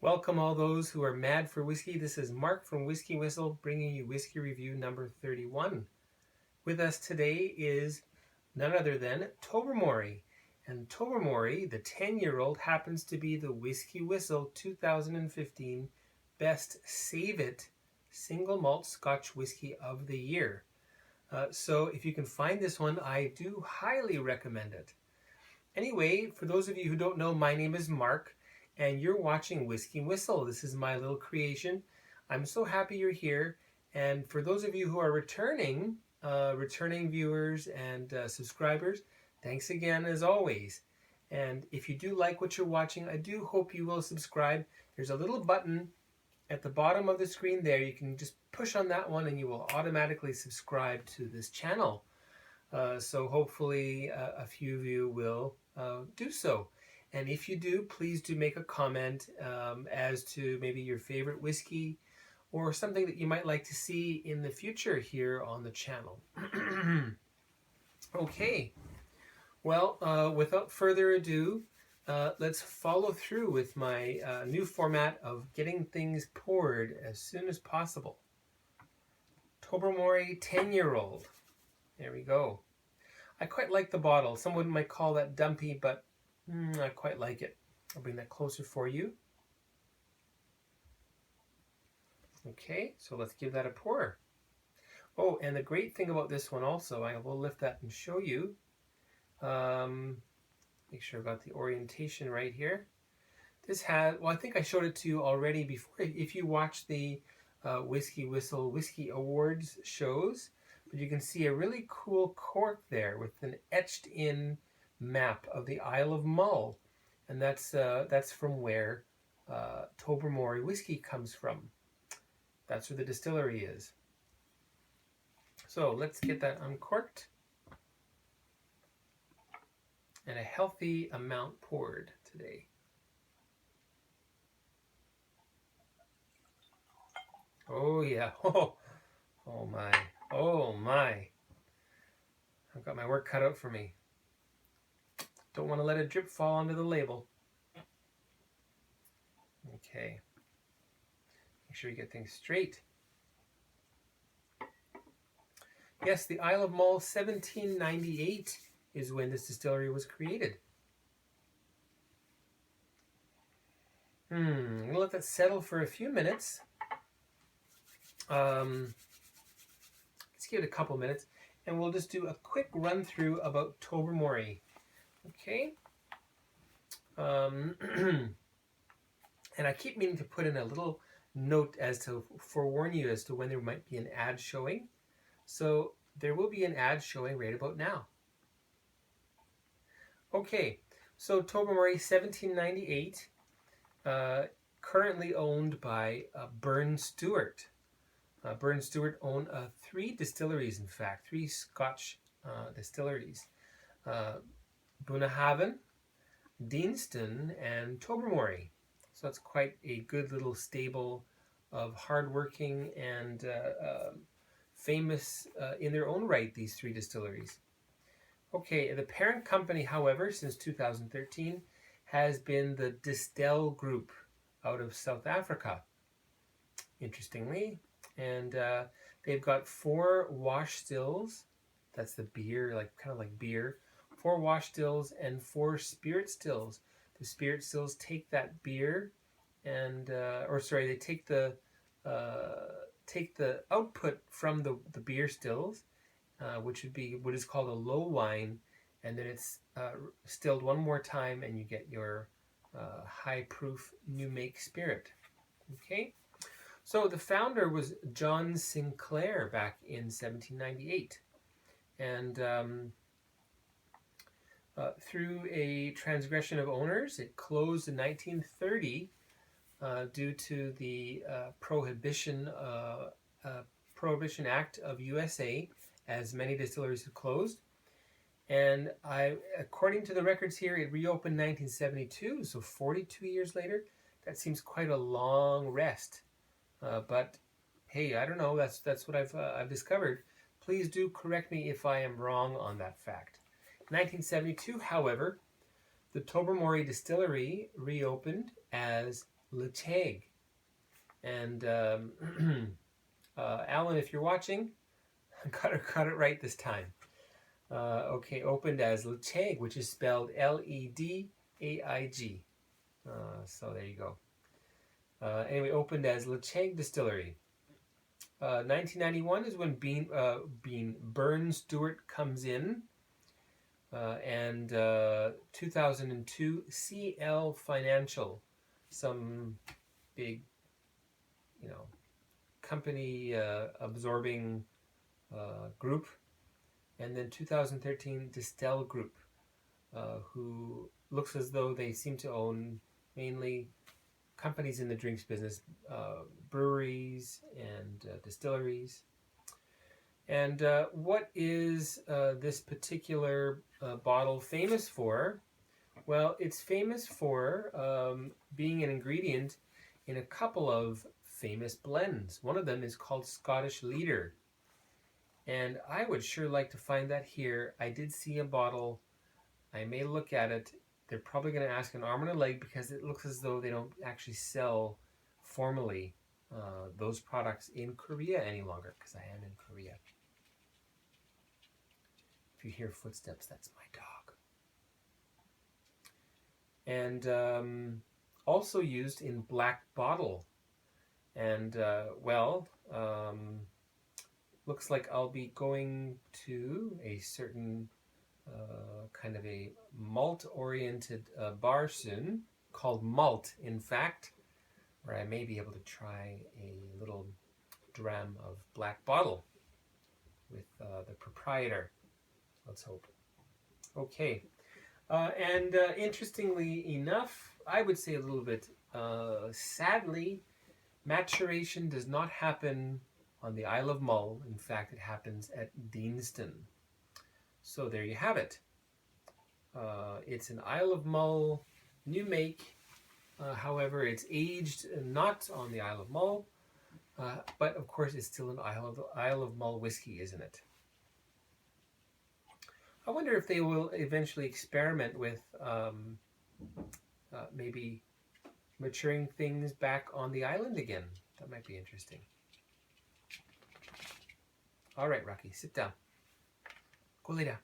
Welcome all those who are mad for whiskey. This is Mark from WhiskyWhistle bringing you whiskey review number 31. With us today is none other than Tobermory. And Tobermory, the 10-year-old, happens to be the WhiskyWhistle 2015 Best Save It Single Malt Scotch Whiskey of the Year. So if you can find this one, I do highly recommend it. Anyway, for those of you who don't know, my name is Mark, and you're watching WhiskyWhistle. This is my little creation. I'm so happy you're here. And for those of you who are returning viewers and subscribers, thanks again as always. And if you do like what you're watching, I do hope you will subscribe. There's a little button at the bottom of the screen there. You can just push on that one and you will automatically subscribe to this channel. So hopefully a few of you will do so. And if you do, please do make a comment as to maybe your favorite whiskey or something that you might like to see in the future here on the channel. Okay, well, without further ado, let's follow through with my new format of getting things poured as soon as possible. Tobermory 10-year-old. There we go. I quite like the bottle. Someone might call that dumpy, but I quite like it. I'll bring that closer for you. Okay, so let's give that a pour. Oh, and the great thing about this one also, I will lift that and show you. Make sure I've got the orientation right here. This has, well, I think I showed it to you already before. If you watch the WhiskyWhistle Whiskey Awards shows, but you can see a really cool cork there with an etched in map of the Isle of Mull, and that's from where Tobermory whiskey comes from. That's where the distillery is. So let's get that uncorked and a healthy amount poured today. Oh yeah, oh my, oh my. I've got my work cut out for me. Don't want to let a drip fall onto the label. Okay. Make sure you get things straight. Yes, the Isle of Mull, 1798 is when this distillery was created. I'm going to let that settle for a few minutes. Let's give it a couple minutes, and we'll just do a quick run through about Tobermory. Okay. And I keep meaning to put in a little note as to forewarn you as to when there might be an ad showing. So there will be an ad showing right about now. Okay, so Tobermory 1798, currently owned by Burn Stewart. Burn Stewart owned 3 distilleries, in fact, 3 Scotch distilleries. Bunnahabhain, Deanston, and Tobermory. So it's quite a good little stable of hardworking and famous in their own right, these 3 distilleries. Okay, the parent company, however, since 2013, has been the Distell Group out of South Africa, interestingly. And they've got 4 wash stills. That's the beer, kind of like beer. 4 wash stills and 4 spirit stills. The spirit stills take that beer and, they take the output from the beer stills, which would be what is called a low wine, and then it's stilled one more time, and you get your high proof new make spirit. Okay, so the founder was John Sinclair back in 1798, and through a transgression of owners, it closed in 1930 due to the Prohibition Act of USA, as many distilleries have closed. And according to the records here, it reopened in 1972, so 42 years later. That seems quite a long rest. But hey, I don't know. That's what I've discovered. Please do correct me if I am wrong on that fact. 1972, however, the Tobermory distillery reopened as Latag. And Alan, if you're watching, got it right this time. Okay, opened as Latag, which is spelled Ledaig. So there you go. Anyway, opened as Latag Distillery. 1991 is when Burn Stewart comes in. And 2002, CL Financial, some big, company absorbing group. And then 2013, Distel Group, who looks as though they seem to own mainly companies in the drinks business, breweries and distilleries. And what is this particular bottle famous for? Well, it's famous for being an ingredient in a couple of famous blends. One of them is called Scottish Leader. And I would sure like to find that here. I did see a bottle. I may look at it. They're probably going to ask an arm and a leg because it looks as though they don't actually sell formally those products in Korea any longer, because I am in Korea. If you hear footsteps, that's my dog. And also used in black bottle. And looks like I'll be going to a certain kind of a malt-oriented bar soon, called Malt, in fact, where I may be able to try a little dram of black bottle with the proprietor. Let's hope. Okay. And interestingly enough, I would say a little bit sadly, maturation does not happen on the Isle of Mull. In fact, it happens at Deanston. So there you have it. It's an Isle of Mull new make. However, it's aged not on the Isle of Mull, but of course it's still an Isle of Mull whiskey, isn't it? I wonder if they will eventually experiment with maybe maturing things back on the island again. That might be interesting. All right, Rocky, sit down. Go lay down.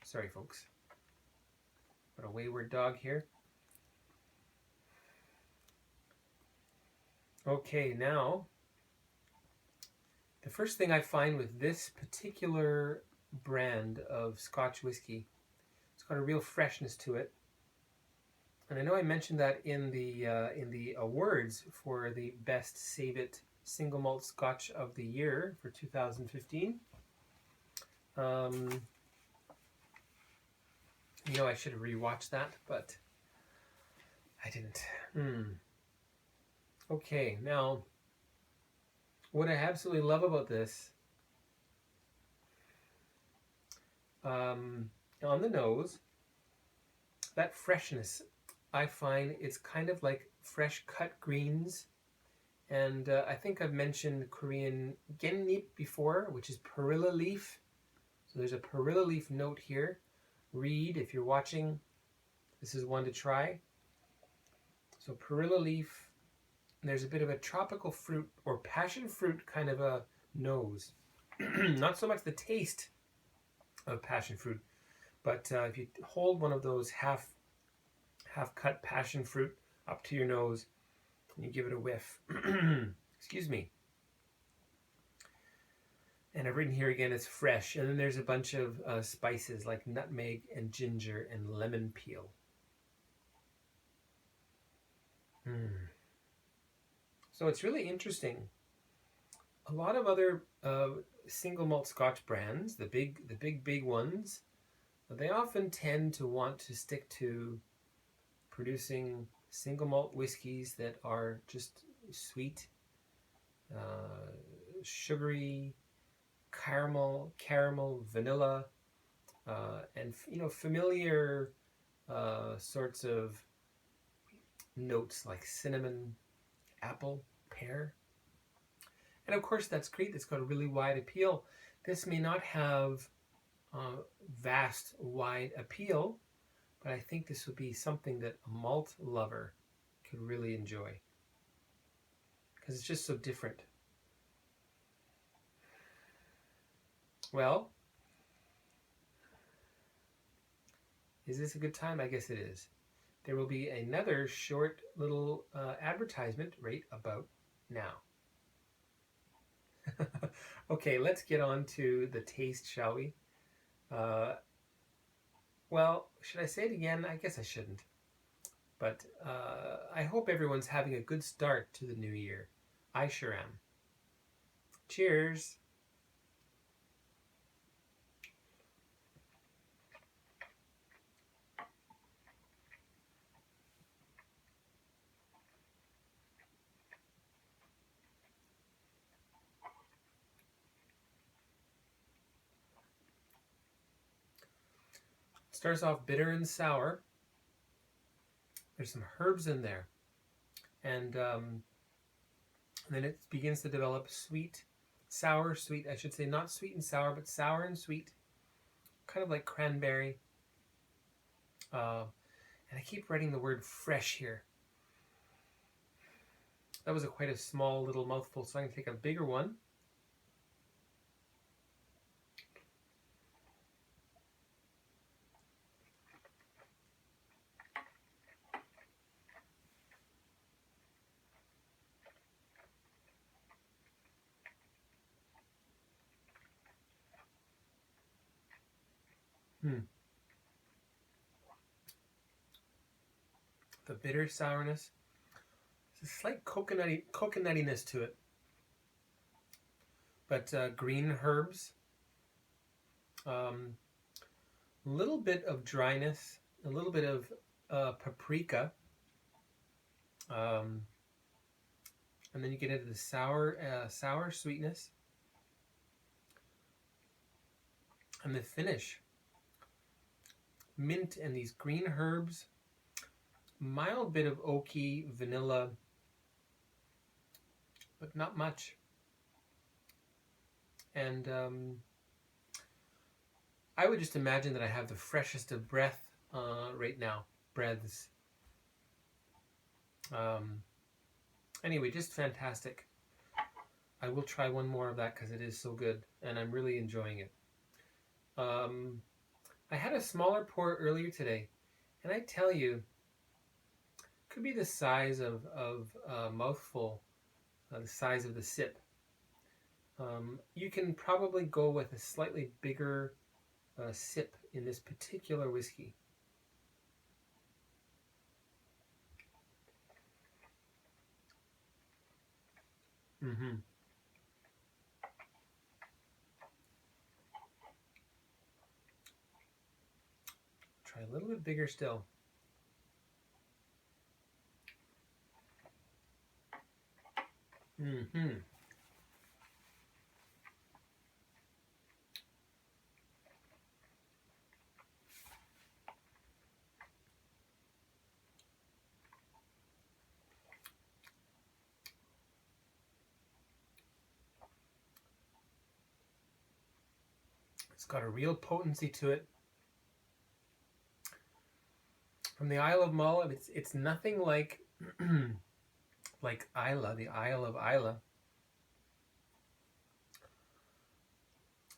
Sorry, folks. Got a wayward dog here. Okay, now, the first thing I find with this particular brand of Scotch whiskey, it's got a real freshness to it. And I know I mentioned that in the awards for the best Save It single malt Scotch of the year for 2015. I should have rewatched that, but I didn't. Okay, now, what I absolutely love about this, on the nose, that freshness, I find it's kind of like fresh cut greens. And I think I've mentioned Korean genip before, which is perilla leaf. So there's a perilla leaf note here. Reed, if you're watching, this is one to try. So perilla leaf. There's a bit of a tropical fruit or passion fruit kind of a nose. Not so much the taste of passion fruit, but if you hold one of those half cut passion fruit up to your nose, and you give it a whiff. Excuse me. And I've written here again, it's fresh. And then there's a bunch of spices like nutmeg and ginger and lemon peel. So it's really interesting. A lot of other single malt Scotch brands, the big ones, they often tend to want to stick to producing single malt whiskeys that are just sweet, sugary, caramel, vanilla, and familiar sorts of notes like cinnamon, apple, pear. And of course that's great. It's got a really wide appeal. This may not have vast, wide appeal, but I think this would be something that a malt lover could really enjoy because it's just so different. Well, is this a good time? I guess it is. There will be another short little advertisement right about now. Okay, let's get on to the taste, shall we? Well, should I say it again? I guess I shouldn't. But I hope everyone's having a good start to the new year. I sure am. Cheers! Starts off bitter and sour. There's some herbs in there. And then it begins to develop sweet, sour, sweet. I should say not sweet and sour, but sour and sweet. Kind of like cranberry. And I keep writing the word fresh here. That was quite a small little mouthful, so I'm going to take a bigger one. The bitter sourness. There's a slight coconuttiness to it. But green herbs. A little bit of dryness. A little bit of paprika. And then you get into the sour sweetness. And the finish. Mint and these green herbs. Mild bit of oaky, vanilla, but not much. And I would just imagine that I have the freshest of breath right now. Breaths. Anyway, just fantastic. I will try one more of that because it is so good, and I'm really enjoying it. I had a smaller pour earlier today, and I tell you, could be the size of a mouthful, the size of the sip. You can probably go with a slightly bigger sip in this particular whiskey. Try a little bit bigger still. It's got a real potency to it. From the Isle of Mull, it's nothing like like Isla, the Isle of Isla.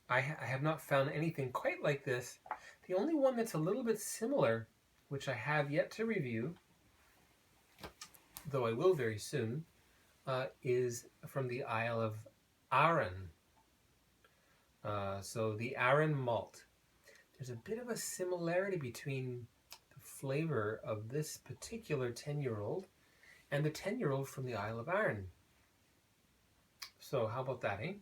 I have not found anything quite like this. The only one that's a little bit similar, which I have yet to review, though I will very soon, is from the Isle of Arran. So the Arran malt. There's a bit of a similarity between the flavor of this particular 10-year-old and the 10-year-old from the Isle of Arran. So how about that, eh?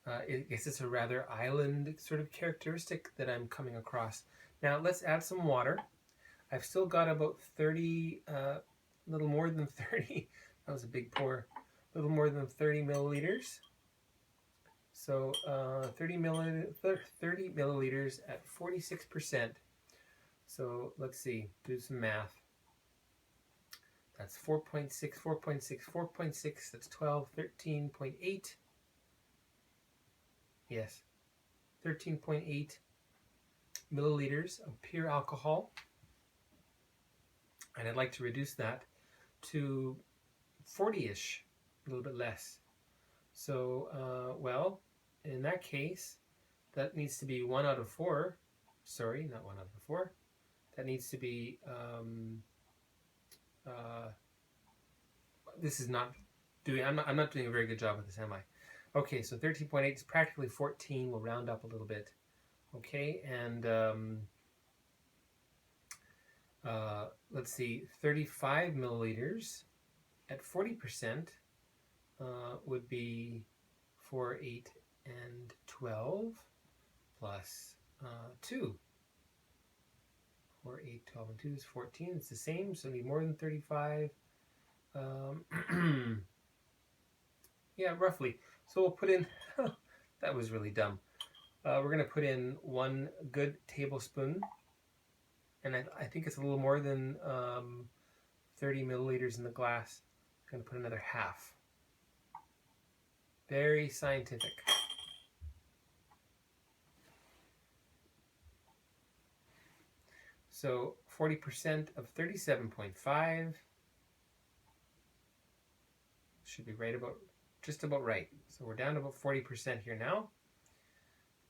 I guess it's a rather island sort of characteristic that I'm coming across. Now let's add some water. I've still got about 30, a little more than 30, that was a big pour, a little more than 30 milliliters. So 30 milliliters at 46%. So let's see, do some math. That's 4.6, 4.6, 4.6, that's 12, 13.8. Yes, 13.8 milliliters of pure alcohol. And I'd like to reduce that to 40-ish, a little bit less. So, well, in that case, that needs to be 1 out of 4. Sorry, not 1 out of 4. That needs to be, this is not doing, I'm not doing a very good job with this, am I? Okay, so 13.8 is practically 14. We'll round up a little bit. Okay, and let's see, 35 milliliters at 40% would be 4, 8, and 12 plus 2. 4, 8, 12, and 2 is 14. It's the same, so we need more than 35. Yeah, roughly. So we'll put in, that was really dumb. We're going to put in 1 good tablespoon, and I think it's a little more than 30 milliliters in the glass. I'm going to put another half. Very scientific. So 40% of 37.5 should be right about, just about right. So we're down to about 40% here now.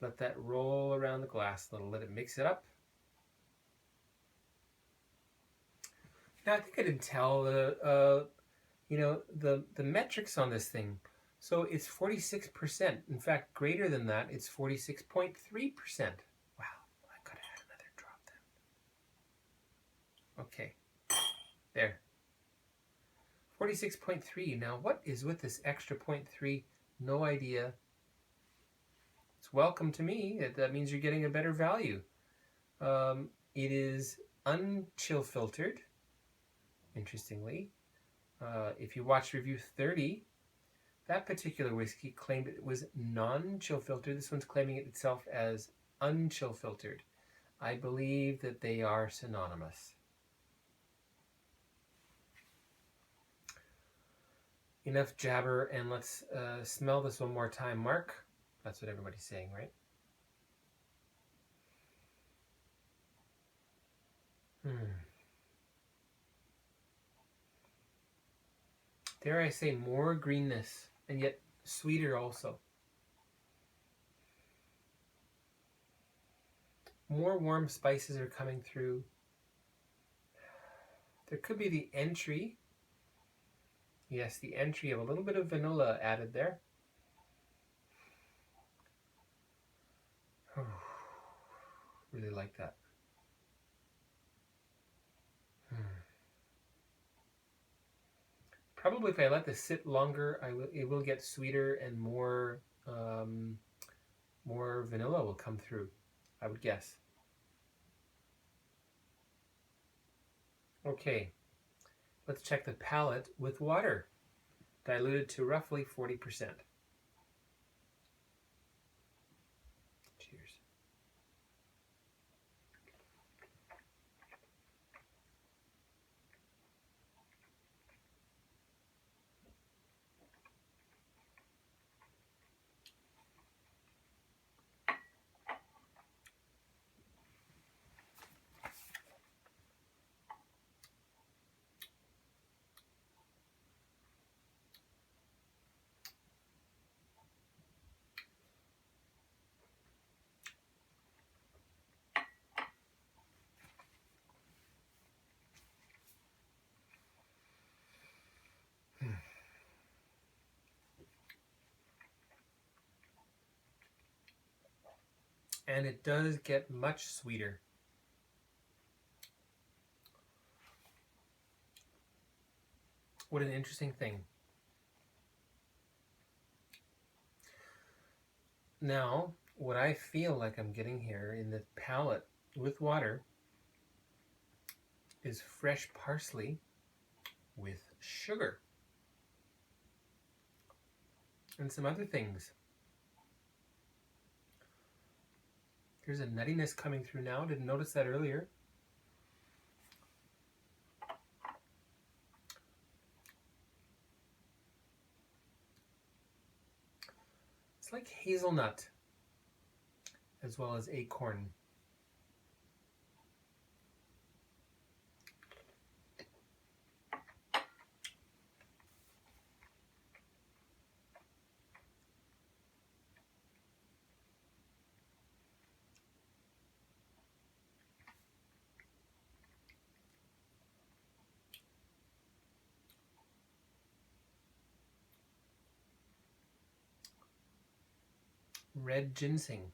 Let that roll around the glass a little, let it mix it up. Now I think I didn't tell you know, the metrics on this thing. So it's 46%. In fact, greater than that, it's 46.3%. Wow, I could have had another drop then. Okay, there. 46.3. Now, what is with this extra 0.3? No idea. It's welcome to me. That means you're getting a better value. It is unchill filtered, interestingly. If you watch review 30, that particular whiskey claimed it was non-chill filtered. This one's claiming it itself as unchill filtered. I believe that they are synonymous. Enough jabber, and let's smell this one more time, Mark. That's what everybody's saying, right? Dare I say more greenness, and yet sweeter also. More warm spices are coming through. There could be the entry. Yes, the entry of a little bit of vanilla added there. Really like that. Probably if I let this sit longer, it will get sweeter and more more vanilla will come through, I would guess. Okay, let's check the palate with water, diluted to roughly 40%. Cheers. And it does get much sweeter. What an interesting thing. Now, what I feel like I'm getting here in the palate with water is fresh parsley with sugar and some other things. There's a nuttiness coming through now. Didn't notice that earlier. It's like hazelnut as well as acorn. red ginseng.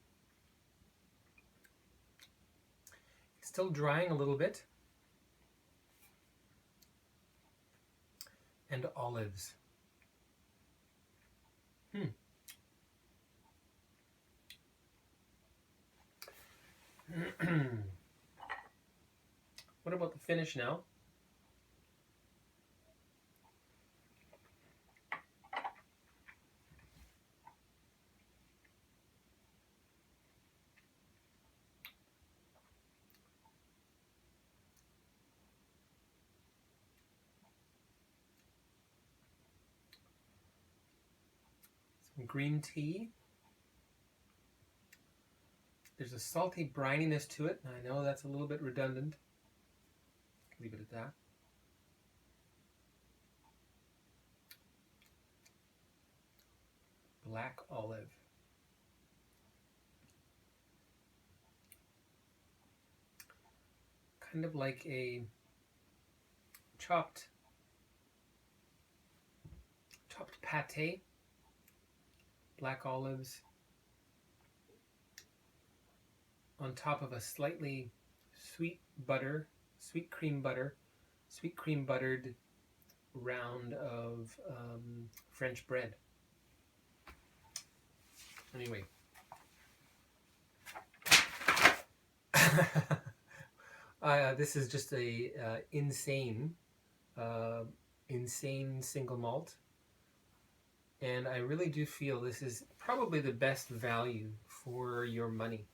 It's still drying a little bit. And olives. What about the finish now? Some green tea. There's a salty brininess to it. I know that's a little bit redundant. Leave it at that. Black olive. Kind of like a chopped pate. Black olives on top of a slightly sweet cream buttered round of French bread. Anyway. This is just a insane single malt. And I really do feel this is probably the best value for your money.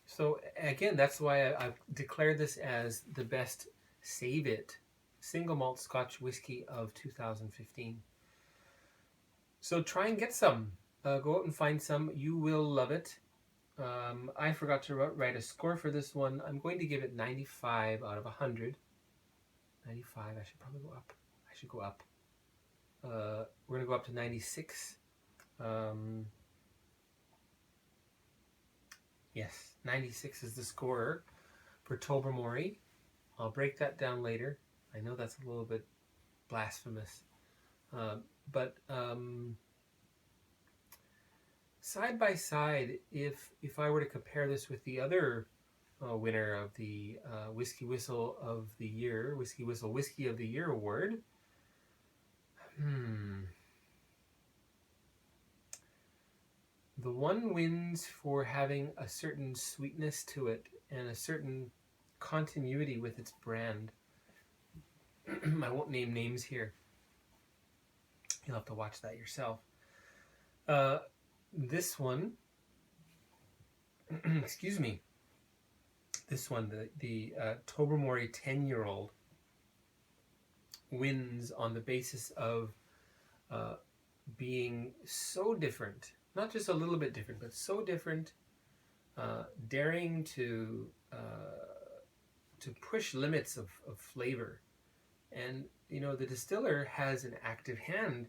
So again, that's why I've declared this as the best Save It single malt Scotch whiskey of 2015. So try and get some. Go out and find some. You will love it. I forgot to write a score for this one. I'm going to give it 95 out of 100. 95. I should probably go up. I should go up. We're going to go up to 96. Yes, 96 is the score for Tobermory. I'll break that down later. I know that's a little bit blasphemous. But side by side, if I were to compare this with the other winner of the WhiskyWhistle of the Year, WhiskyWhistle Whiskey of the Year award, the one wins for having a certain sweetness to it and a certain continuity with its brand. I won't name names here. You'll have to watch that yourself. This one, excuse me, this one, the Tobermory 10-year-old wins on the basis of being so different, not just a little bit different, but so different, daring to push limits of flavor. And, you know, the distiller has an active hand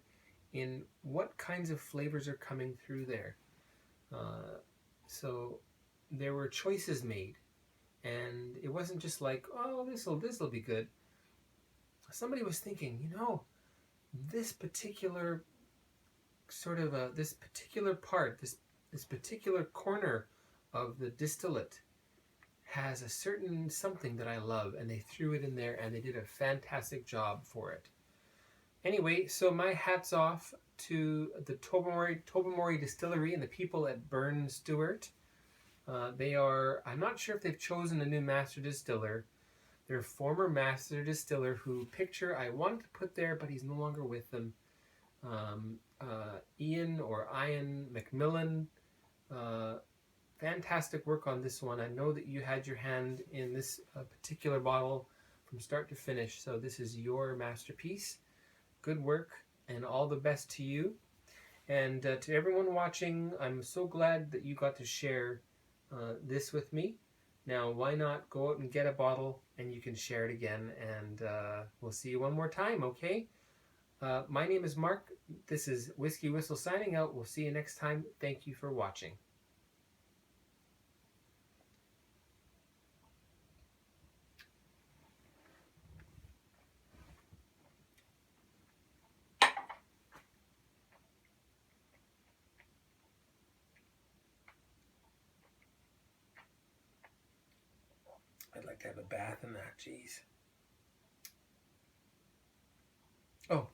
in what kinds of flavors are coming through there. So there were choices made. And it wasn't just like, oh, this'll be good. Somebody was thinking, you know, this particular sort of this particular part, this particular corner of the distillate has a certain something that I love, and they threw it in there, and they did a fantastic job for it. Anyway, so my hat's off to the Tobermory Distillery and the people at Burn Stewart. They are, I'm not sure if they've chosen a new master distiller. Their former master distiller, who picture I wanted to put there, but he's no longer with them. Ian McMillan. Fantastic work on this one. I know that you had your hand in this particular bottle from start to finish, so this is your masterpiece. Good work, and all the best to you. And to everyone watching, I'm so glad that you got to share this with me. Now, why not go out and get a bottle, and you can share it again, and we'll see you one more time, okay? My name is Mark. This is Whiskey Whistle signing out. We'll see you next time. Thank you for watching. like to have a bath in that, jeez. Oh,